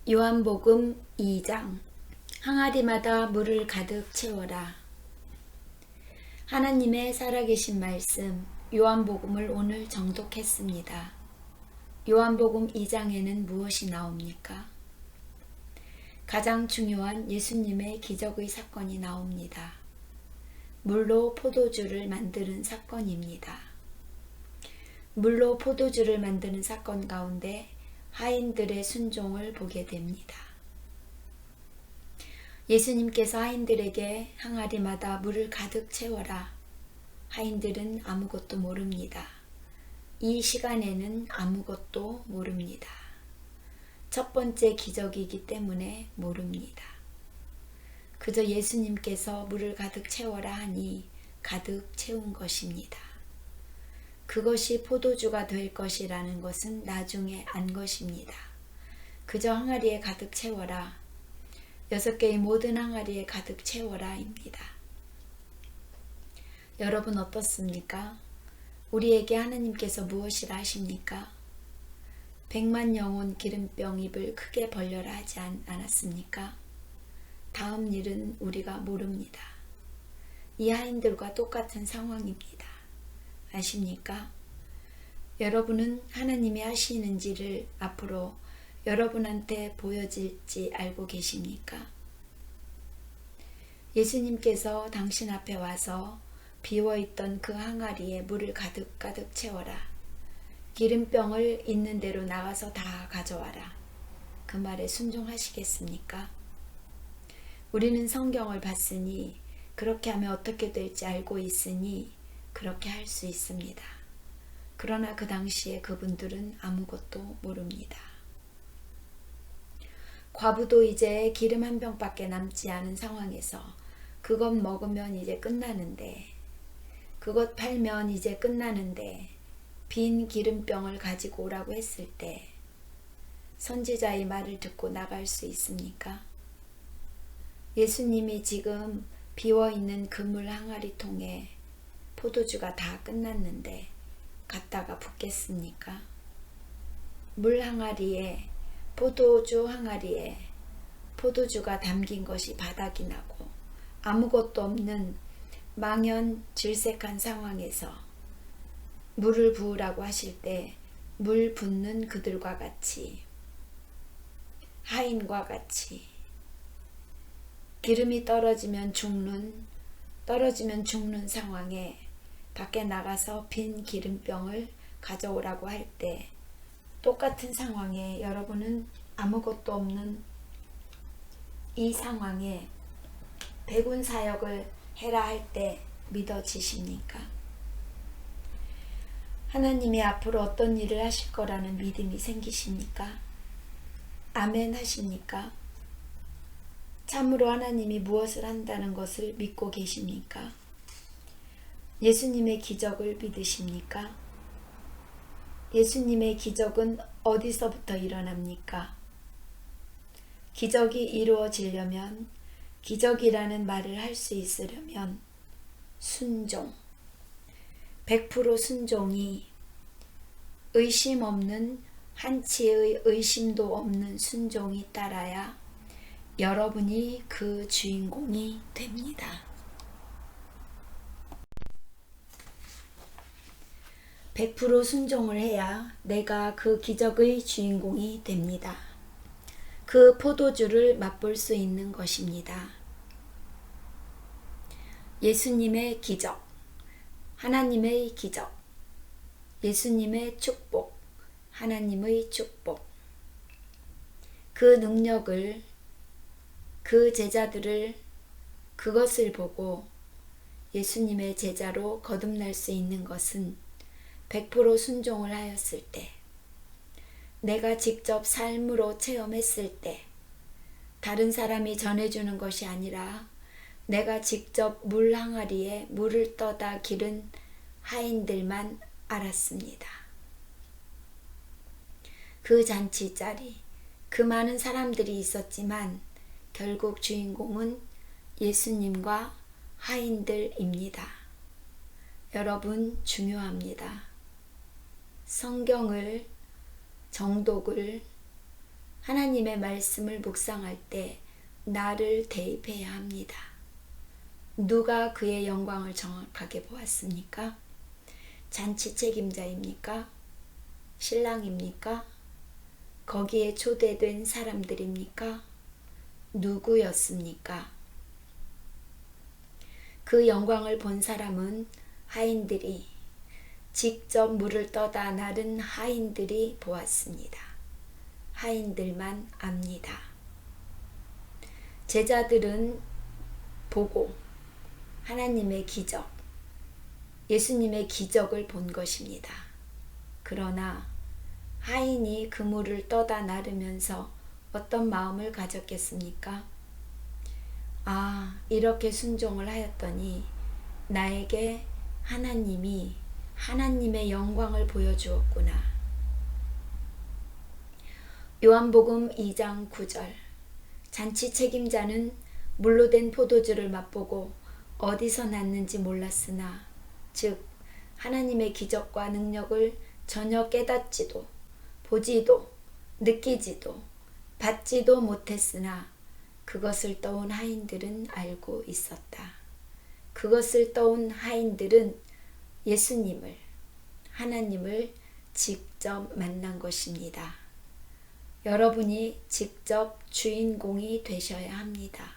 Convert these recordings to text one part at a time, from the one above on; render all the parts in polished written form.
요한복음 2장 항아리마다 물을 가득 채워라. 하나님의 살아계신 말씀 요한복음을 오늘 정독했습니다. 요한복음 2장에는 무엇이 나옵니까? 가장 중요한 예수님의 기적의 사건이 나옵니다. 물로 포도주를 만드는 사건입니다. 물로 포도주를 만드는 사건 가운데 하인들의 순종을 보게 됩니다. 예수님께서 하인들에게 항아리마다 물을 가득 채워라. 하인들은 아무것도 모릅니다. 이 시간에는 아무것도 모릅니다. 첫 번째 기적이기 때문에 모릅니다. 그저 예수님께서 물을 가득 채워라 하니 가득 채운 것입니다. 그것이 포도주가 될 것이라는 것은 나중에 안 것입니다. 그저 항아리에 가득 채워라. 6개의 모든 항아리에 가득 채워라입니다. 여러분 어떻습니까? 우리에게 하나님께서 무엇이라 하십니까? 100만 영혼 기름병 입을 크게 벌려라 하지 않았습니까? 다음 일은 우리가 모릅니다. 이 하인들과 똑같은 상황입니다. 아십니까? 여러분은 하나님이 하시는지를 앞으로 여러분한테 보여질지 알고 계십니까? 예수님께서 당신 앞에 와서 비워있던 그 항아리에 물을 가득 채워라. 기름병을 있는 대로 나가서 다 가져와라. 그 말에 순종하시겠습니까? 우리는 성경을 봤으니 그렇게 하면 어떻게 될지 알고 있으니 그렇게 할 수 있습니다. 그러나 그 당시에 그분들은 아무것도 모릅니다. 과부도 이제 기름 한 병밖에 남지 않은 상황에서 그것 먹으면 이제 끝나는데, 그것 팔면 이제 끝나는데 빈 기름병을 가지고 오라고 했을 때 선지자의 말을 듣고 나갈 수 있습니까? 예수님이 지금 비워있는 그물 항아리 통에 포도주가 다 끝났는데 갖다가 붓겠습니까? 물 항아리에, 포도주 항아리에 포도주가 담긴 것이 바닥이 나고 아무것도 없는 망연질색한 상황에서 물을 부으라고 하실 때 물 붓는 그들과 같이, 하인과 같이 기름이 떨어지면 죽는 상황에 밖에 나가서 빈 기름병을 가져오라고 할 때 똑같은 상황에 여러분은 아무것도 없는 이 상황에 백운 사역을 해라 할 때 믿어지십니까? 하나님이 앞으로 어떤 일을 하실 거라는 믿음이 생기십니까? 아멘 하십니까? 참으로 하나님이 무엇을 한다는 것을 믿고 계십니까? 예수님의 기적을 믿으십니까? 예수님의 기적은 어디서부터 일어납니까? 기적이 이루어지려면, 기적이라는 말을 할 수 있으려면 순종, 100% 순종이, 의심 없는, 한치의 의심도 없는 순종이 따라야 여러분이 그 주인공이 됩니다. 100% 순종을 해야 내가 그 기적의 주인공이 됩니다. 그 포도주를 맛볼 수 있는 것입니다. 예수님의 기적, 하나님의 기적, 예수님의 축복, 하나님의 축복, 그 능력을, 그 제자들을, 그것을 보고 예수님의 제자로 거듭날 수 있는 것은 100% 순종을 하였을 때, 내가 직접 삶으로 체험했을 때, 다른 사람이 전해주는 것이 아니라 내가 직접 물 항아리에 물을 떠다 기른 하인들만 알았습니다. 그 잔치 자리, 그 많은 사람들이 있었지만 결국 주인공은 예수님과 하인들입니다. 여러분 중요합니다. 성경을, 정독을, 하나님의 말씀을 묵상할 때 나를 대입해야 합니다. 누가 그의 영광을 정확하게 보았습니까? 잔치 책임자입니까? 신랑입니까? 거기에 초대된 사람들입니까? 누구였습니까? 그 영광을 본 사람은 하인들이, 직접 물을 떠다 나른 하인들이 보았습니다. 하인들만 압니다. 제자들은 보고 하나님의 기적, 예수님의 기적을 본 것입니다. 그러나 하인이 그 물을 떠다 나르면서 어떤 마음을 가졌겠습니까? 아, 이렇게 순종을 하였더니 나에게 하나님이 하나님의 영광을 보여주었구나. 요한복음 2장 9절. 잔치 책임자는 물로 된 포도주를 맛보고 어디서 났는지 몰랐으나, 즉 하나님의 기적과 능력을 전혀 깨닫지도 보지도 느끼지도 받지도 못했으나 그것을 떠온 하인들은 알고 있었다. 그것을 떠온 하인들은 예수님을, 하나님을 직접 만난 것입니다. 여러분이 직접 주인공이 되셔야 합니다.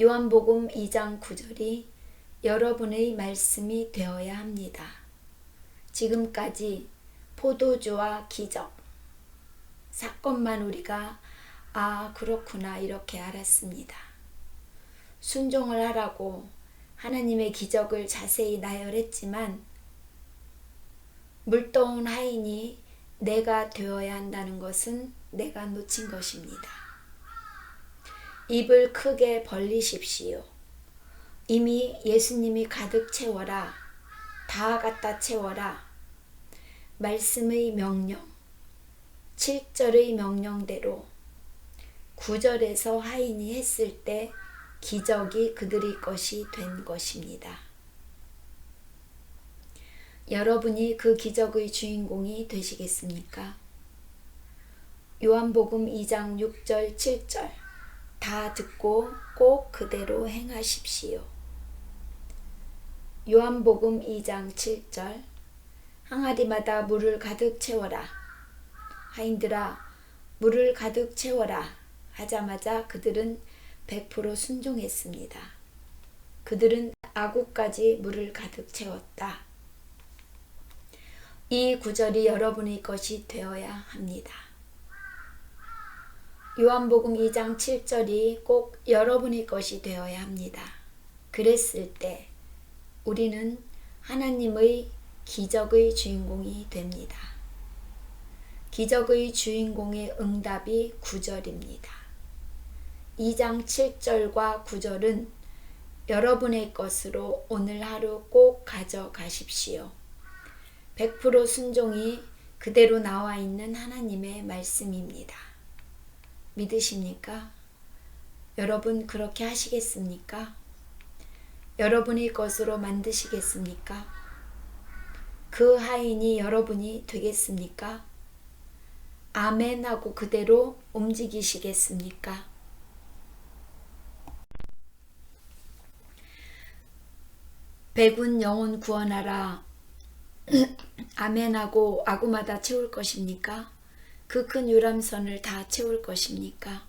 요한복음 2장 9절이 여러분의 말씀이 되어야 합니다. 지금까지 포도주와 기적, 사건만 우리가 그렇구나 이렇게 알았습니다. 순종을 하라고 하나님의 기적을 자세히 나열했지만 물떠온 하인이 내가 되어야 한다는 것은 내가 놓친 것입니다. 입을 크게 벌리십시오. 이미 예수님이 가득 채워라, 다 갖다 채워라. 말씀의 명령, 7절의 명령대로 9절에서 하인이 했을 때 기적이 그들의 것이 된 것입니다. 여러분이 그 기적의 주인공이 되시겠습니까? 요한복음 2장 6절 7절 다 듣고 꼭 그대로 행하십시오. 요한복음 2장 7절 항아리마다 물을 가득 채워라. 하인들아, 물을 가득 채워라 하자마자 그들은 100% 순종했습니다. 그들은 아구까지 물을 가득 채웠다. 이 구절이 여러분의 것이 되어야 합니다. 요한복음 2장 7절이 꼭 여러분의 것이 되어야 합니다. 그랬을 때 우리는 하나님의 기적의 주인공이 됩니다. 기적의 주인공의 응답이 9절입니다. 2장 7절과 9절은 여러분의 것으로 오늘 하루 꼭 가져가십시오. 100% 순종이 그대로 나와 있는 하나님의 말씀입니다. 믿으십니까? 여러분 그렇게 하시겠습니까? 여러분의 것으로 만드시겠습니까? 그 하인이 여러분이 되겠습니까? 아멘 하고 그대로 움직이시겠습니까? 백운 영혼 구원하라. 아멘 하고 아구마다 채울 것입니까? 그 큰 유람선을 다 채울 것입니까?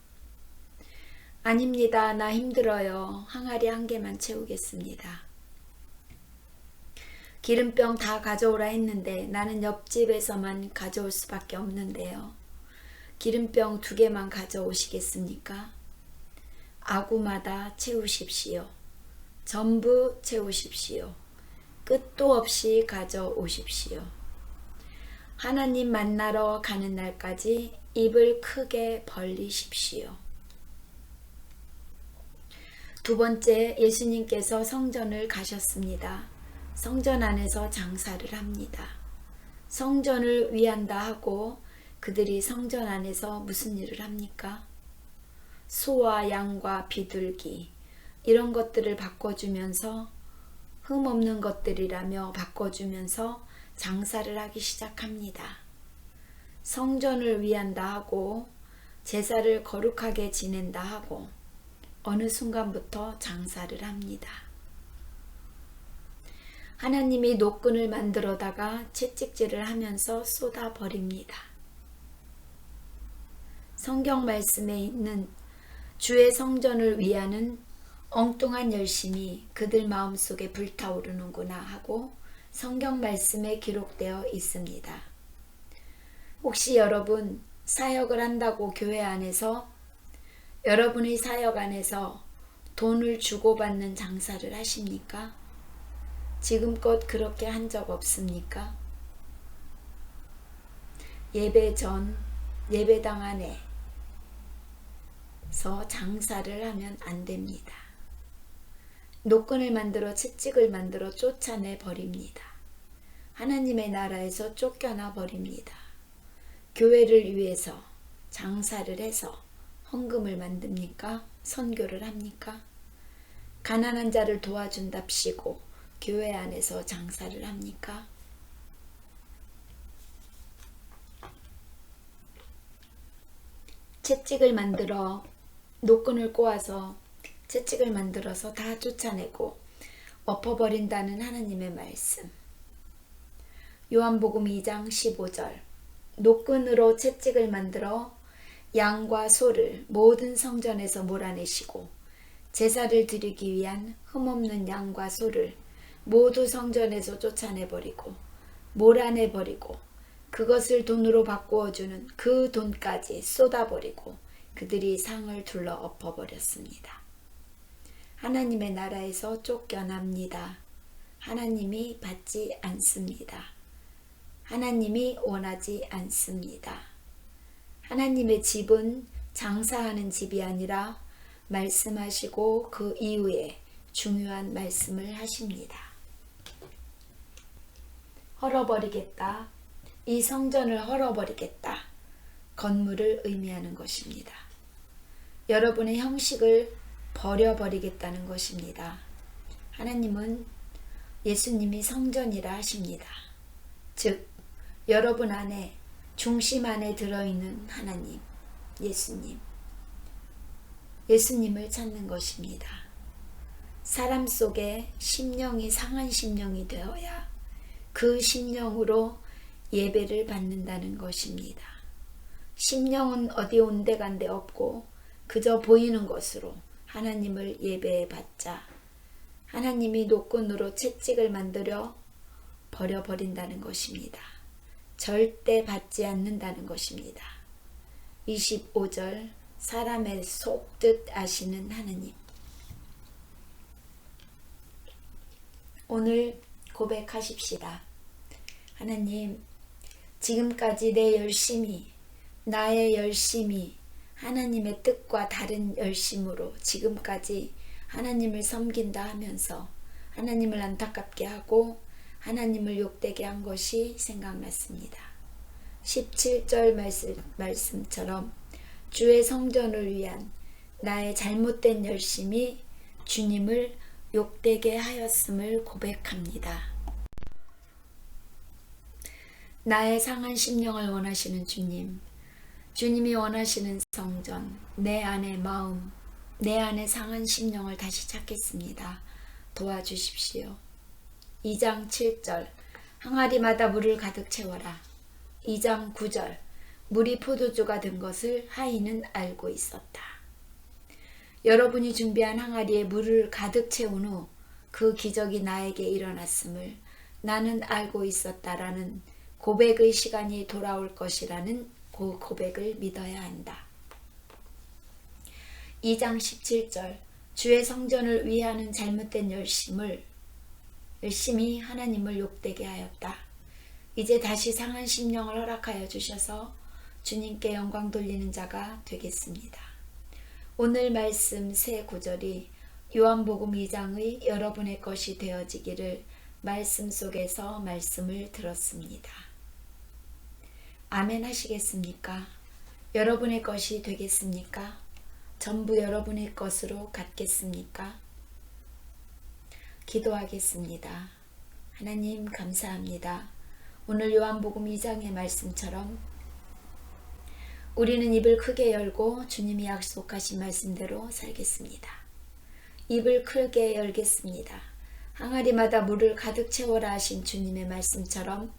아닙니다. 나 힘들어요. 항아리 한 개만 채우겠습니다. 기름병 다 가져오라 했는데 나는 옆집에서만 가져올 수밖에 없는데요. 기름병 2개만 가져오시겠습니까? 아구마다 채우십시오. 전부 채우십시오. 끝도 없이 가져오십시오. 하나님 만나러 가는 날까지 입을 크게 벌리십시오. 두 번째, 예수님께서 성전을 가셨습니다. 성전 안에서 장사를 합니다. 성전을 위한다 하고 그들이 성전 안에서 무슨 일을 합니까? 소와 양과 비둘기 이런 것들을 바꿔주면서 흠없는 것들이라며 바꿔주면서 장사를 하기 시작합니다. 성전을 위한다 하고 제사를 거룩하게 지낸다 하고 어느 순간부터 장사를 합니다. 하나님이 노끈을 만들어다가 채찍질을 하면서 쏟아버립니다. 성경 말씀에 있는 주의 성전을 위하는 엉뚱한 열심이 그들 마음속에 불타오르는구나 하고 성경 말씀에 기록되어 있습니다. 혹시 여러분 사역을 한다고 교회 안에서 여러분의 사역 안에서 돈을 주고받는 장사를 하십니까? 지금껏 그렇게 한 적 없습니까? 예배 전, 예배당 안에서 장사를 하면 안 됩니다. 노끈을 만들어 채찍을 만들어 쫓아내 버립니다. 하나님의 나라에서 쫓겨나 버립니다. 교회를 위해서 장사를 해서 헌금을 만듭니까? 선교를 합니까? 가난한 자를 도와준답시고 교회 안에서 장사를 합니까? 채찍을 만들어 노끈을 꼬아서 채찍을 만들어서 다 쫓아내고 엎어버린다는 하나님의 말씀. 요한복음 2장 15절 노끈으로 채찍을 만들어 양과 소를 모든 성전에서 몰아내시고 제사를 드리기 위한 흠없는 양과 소를 모두 성전에서 쫓아내버리고 몰아내버리고 그것을 돈으로 바꾸어주는 그 돈까지 쏟아버리고 그들이 상을 둘러 엎어버렸습니다. 하나님의 나라에서 쫓겨납니다. 하나님이 받지 않습니다. 하나님이 원하지 않습니다. 하나님의 집은 장사하는 집이 아니라 말씀하시고 그 이후에 중요한 말씀을 하십니다. 헐어버리겠다. 이 성전을 헐어버리겠다. 건물을 의미하는 것입니다. 여러분의 형식을 버려버리겠다는 것입니다. 하나님은 예수님이 성전이라 하십니다. 즉 여러분 안에 중심 안에 들어있는 하나님, 예수님을 찾는 것입니다. 사람 속에 심령이 상한 심령이 되어야 그 심령으로 예배를 받는다는 것입니다. 심령은 어디 온데간데 없고 그저 보이는 것으로 하나님을 예배해 받자 하나님이 노끈으로 채찍을 만들어 버려버린다는 것입니다. 절대 받지 않는다는 것입니다. 25절 사람의 속뜻 아시는 하나님. 오늘 고백하십시다. 하나님, 지금까지 내 열심이, 나의 열심이 하나님의 뜻과 다른 열심으로 지금까지 하나님을 섬긴다 하면서 하나님을 안타깝게 하고 하나님을 욕되게 한 것이 생각났습니다. 17절 말씀처럼 주의 성전을 위한 나의 잘못된 열심이 주님을 욕되게 하였음을 고백합니다. 나의 상한 심령을 원하시는 주님, 주님이 원하시는 성전, 내 안의 마음, 내 안의 상한 심령을 다시 찾겠습니다. 도와주십시오. 2장 7절 항아리마다 물을 가득 채워라. 2장 9절 물이 포도주가 된 것을 하인은 알고 있었다. 여러분이 준비한 항아리에 물을 가득 채운 후 그 기적이 나에게 일어났음을 나는 알고 있었다라는 고백의 시간이 돌아올 것이라는 그 고백을 믿어야 한다. 2장 17절 주의 성전을 위하는 잘못된 열심히 하나님을 욕되게 하였다. 이제 다시 상한 심령을 허락하여 주셔서 주님께 영광 돌리는 자가 되겠습니다. 오늘 말씀 세 구절이 요한복음 2장의 여러분의 것이 되어지기를 말씀 속에서 말씀을 들었습니다. 아멘 하시겠습니까? 여러분의 것이 되겠습니까? 전부 여러분의 것으로 갖겠습니까? 기도하겠습니다. 하나님 감사합니다. 오늘 요한복음 2장의 말씀처럼 우리는 입을 크게 열고 주님이 약속하신 말씀대로 살겠습니다. 입을 크게 열겠습니다. 항아리마다 물을 가득 채워라 하신 주님의 말씀처럼,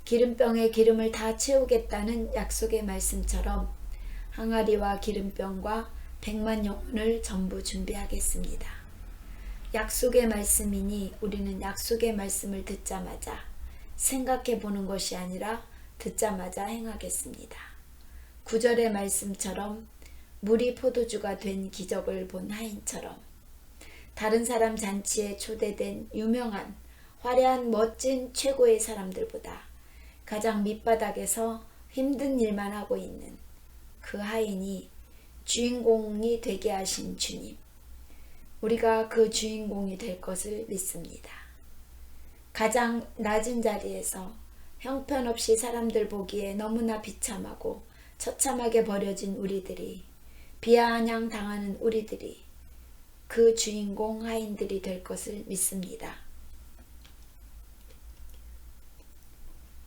기름병에 기름을 다 채우겠다는 약속의 말씀처럼 항아리와 기름병과 100만 영혼을 전부 준비하겠습니다. 약속의 말씀이니 우리는 약속의 말씀을 듣자마자 생각해 보는 것이 아니라 듣자마자 행하겠습니다. 9절의 말씀처럼 물이 포도주가 된 기적을 본 하인처럼 다른 사람 잔치에 초대된 유명한 화려한 멋진 최고의 사람들보다 가장 밑바닥에서 힘든 일만 하고 있는 그 하인이 주인공이 되게 하신 주님, 우리가 그 주인공이 될 것을 믿습니다. 가장 낮은 자리에서 형편없이 사람들 보기에 너무나 비참하고 처참하게 버려진 우리들이, 비아냥 당하는 우리들이 그 주인공 하인들이 될 것을 믿습니다.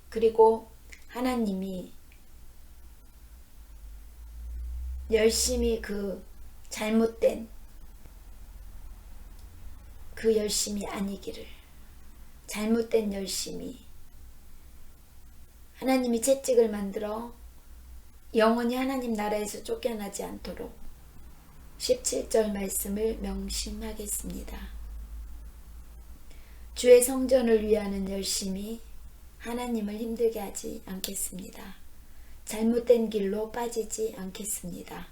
그리고 하나님이 열심히 그 잘못된 그 열심이 아니기를, 잘못된 열심이, 하나님이 채찍을 만들어 영원히 하나님 나라에서 쫓겨나지 않도록 17절 말씀을 명심하겠습니다. 주의 성전을 위하는 열심이 하나님을 힘들게 하지 않겠습니다. 잘못된 길로 빠지지 않겠습니다.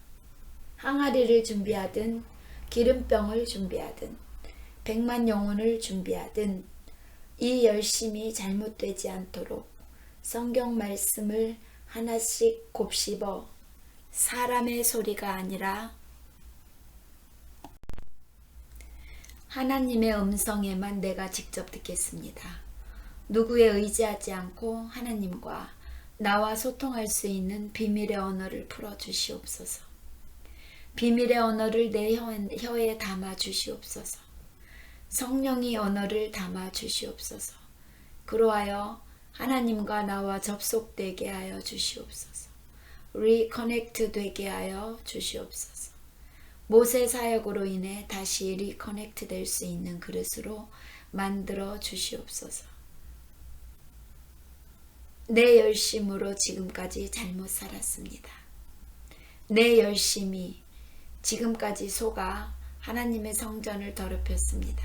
항아리를 준비하든 기름병을 준비하든 100만 영혼을 준비하든 이 열심이 잘못되지 않도록 성경 말씀을 하나씩 곱씹어 사람의 소리가 아니라 하나님의 음성에만 내가 직접 듣겠습니다. 누구에 의지하지 않고 하나님과 나와 소통할 수 있는 비밀의 언어를 풀어주시옵소서. 비밀의 언어를 내 혀에 담아 주시옵소서. 성령이 언어를 담아 주시옵소서. 그로하여 하나님과 나와 접속되게 하여 주시옵소서. 리커넥트 되게 하여 주시옵소서. 모세 사역으로 인해 다시 리커넥트 될 수 있는 그릇으로 만들어 주시옵소서. 내 열심으로 지금까지 잘못 살았습니다. 내 열심이 지금까지 속아 하나님의 성전을 더럽혔습니다.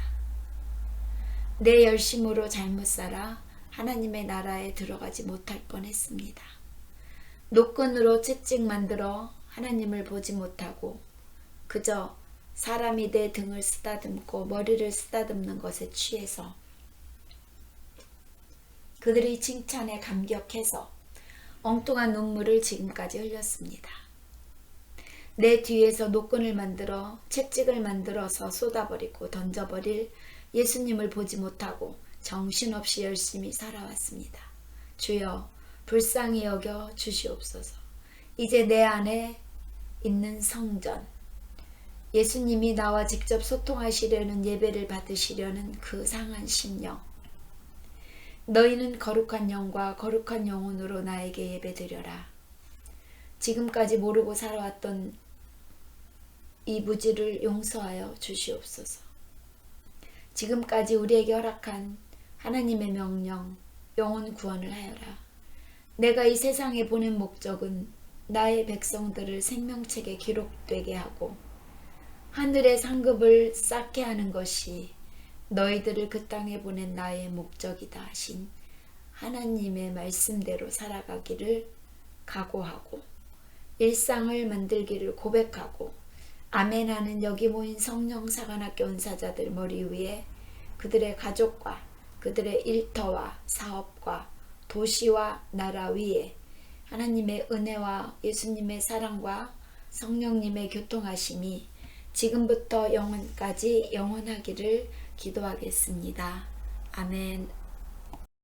내 열심으로 잘못 살아 하나님의 나라에 들어가지 못할 뻔했습니다. 노끈으로 채찍 만들어 하나님을 보지 못하고 그저 사람이 내 등을 쓰다듬고 머리를 쓰다듬는 것에 취해서 그들이 칭찬에 감격해서 엉뚱한 눈물을 지금까지 흘렸습니다. 내 뒤에서 노끈을 만들어 채찍을 만들어서 쏟아버리고 던져버릴 예수님을 보지 못하고 정신없이 열심히 살아왔습니다. 주여 불쌍히 여겨 주시옵소서. 이제 내 안에 있는 성전, 예수님이 나와 직접 소통하시려는 예배를 받으시려는 그 상한 심령, 너희는 거룩한 영과 거룩한 영혼으로 나에게 예배드려라. 지금까지 모르고 살아왔던 이 무지를 용서하여 주시옵소서. 지금까지 우리에게 허락한 하나님의 명령, 영혼 구원을 하여라. 내가 이 세상에 보낸 목적은 나의 백성들을 생명책에 기록되게 하고 하늘의 상급을 쌓게 하는 것이 너희들을 그 땅에 보낸 나의 목적이다 하신 하나님의 말씀대로 살아가기를 각오하고 일상을 만들기를 고백하고 아멘하는 여기 모인 성령 사관학교 은사자들 머리 위에 그들의 가족과 그들의 일터와 사업과 도시와 나라 위에 하나님의 은혜와 예수님의 사랑과 성령님의 교통하심이 지금부터 영원까지 영원하기를 기도하겠습니다. 아멘.